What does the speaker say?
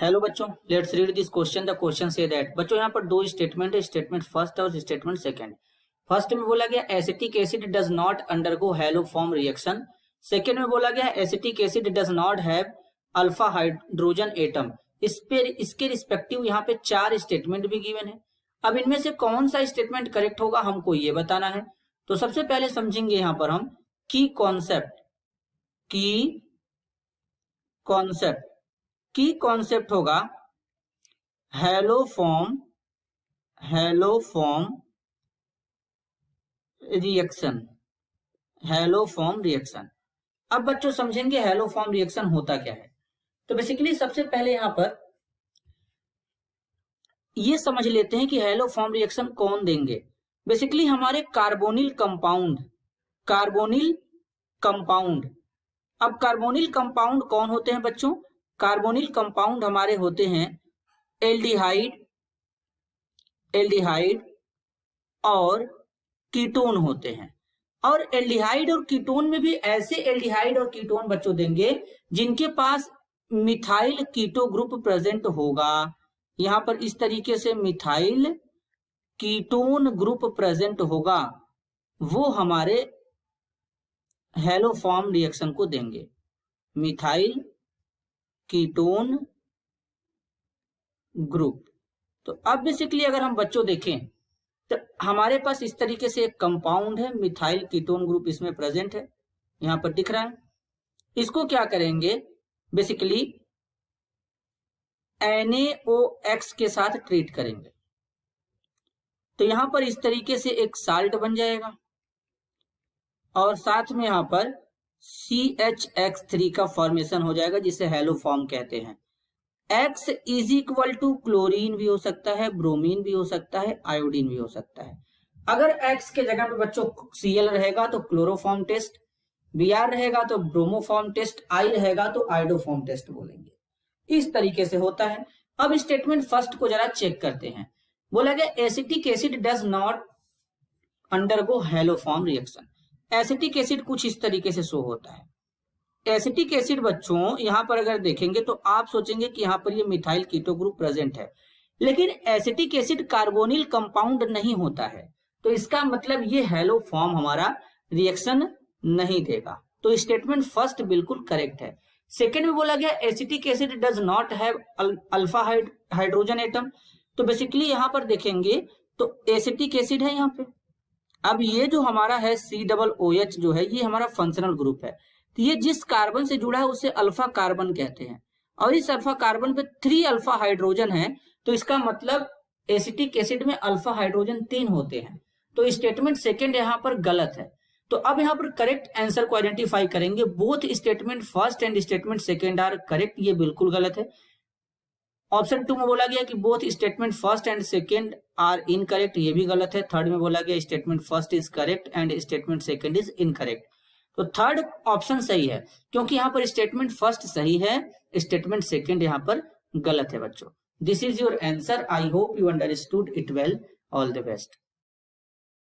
Hello बच्चों, let's read this question. The question say that बच्चों यहाँ पर दो स्टेटमेंट है, स्टेटमेंट फर्स्ट और स्टेटमेंट सेकंड। फर्स्ट में बोला गया acetic acid does not undergo hello form reaction. Second में बोला गया acetic acid does not have alpha hydrogen atom. इसके रिस्पेक्टिव यहाँ पे 4 स्टेटमेंट भी गिवन है। अब इनमें से कौन सा स्टेटमेंट करेक्ट होगा हमको ये बताना है। तो सबसे पहले समझेंगे यहाँ पर हम की कॉन्सेप्ट होगा हैलो फॉर्म रिएक्शन। अब बच्चों समझेंगे हैलो फॉर्म रिएक्शन होता क्या है। तो बेसिकली सबसे पहले यहां पर ये समझ लेते हैं कि हैलो फॉर्म रिएक्शन कौन देंगे। बेसिकली हमारे कार्बोनिल कंपाउंड। अब कार्बोनिल कंपाउंड कौन होते हैं बच्चों? कार्बोनिल कंपाउंड हमारे होते हैं एल्डिहाइड और कीटोन होते हैं। और एल्डिहाइड और कीटोन में भी ऐसे एल्डिहाइड और कीटोन बच्चों देंगे जिनके पास मिथाइल कीटो ग्रुप प्रेजेंट होगा। यहां पर इस तरीके से मिथाइल कीटोन ग्रुप प्रेजेंट होगा, वो हमारे हैलो फॉर्म रिएक्शन को देंगे। Methyl ketone group. तो अब बेसिकली अगर हम बच्चों देखें तो हमारे पास इस तरीके से एक कंपाउंड है, मिथाइल कीटोन ग्रुप इसमें प्रेजेंट है, यहां पर दिख रहा है। इसको क्या करेंगे, बेसिकली NaOH के साथ ट्रीट करेंगे। तो यहां पर इस तरीके से एक साल्ट बन जाएगा और साथ में यहां पर CHX3 का फॉर्मेशन हो जाएगा, जिसे हैलो फॉर्म कहते हैं। X is equal to chlorine भी हो सकता है, ब्रोमीन भी हो सकता है, आयोडीन भी हो सकता है। अगर X के जगह पे बच्चों Cl रहेगा तो क्लोरोफॉर्म टेस्ट, Br रहेगा तो ब्रोमोफॉर्म टेस्ट, I रहेगा तो आयोडोफॉर्म टेस्ट बोलेंगे। इस तरीके से होता है। अब स्टेटमेंट फर्स्ट को जरा चेक करते हैं। बोला गया acetic acid does not undergo hello form reaction. Acetic acid कुछ इस तरीके से शो होता है। एसिटिक एसिड बच्चों यहां पर अगर देखेंगे तो आप सोचेंगे कि यहां पर ये मिथाइल कीटो ग्रुप प्रेजेंट है, लेकिन एसिटिक एसिड कार्बोनिल कंपाउंड नहीं होता है, तो इसका मतलब ये हैलो फॉर्म हमारा रिएक्शन नहीं देगा। तो स्टेटमेंट फर्स्ट बिल्कुल करेक्ट है। सेकेंड में बोला गया acetic acid does not have alpha hydrogen atom. तो बेसिकली यहां पर देखेंगे तो एसिटिक एसिड है यहां पे। अब ये जो हमारा है COOH जो है, ये हमारा फंक्शनल ग्रुप है। तो ये जिस कार्बन से जुड़ा है उसे अल्फा कार्बन कहते हैं, और इस अल्फा कार्बन पे 3 अल्फा हाइड्रोजन है। तो इसका मतलब एसिटिक एसिड में अल्फा हाइड्रोजन 3 होते हैं। तो स्टेटमेंट सेकेंड यहाँ पर गलत है। तो अब यहाँ पर करेक्ट आंसर को आइडेंटिफाई करेंगे। Both statement first and statement second are correct, ये बिल्कुल गलत है। ऑप्शन 2 में बोला गया कि both statement first and second are incorrect, ये भी गलत है। थर्ड में बोला गया statement first is correct and statement second is incorrect. तो थर्ड ऑप्शन सही है, क्योंकि यहां पर स्टेटमेंट फर्स्ट सही है, स्टेटमेंट सेकेंड यहां पर गलत है बच्चों। This is your answer. I hope you understood it well. All the best.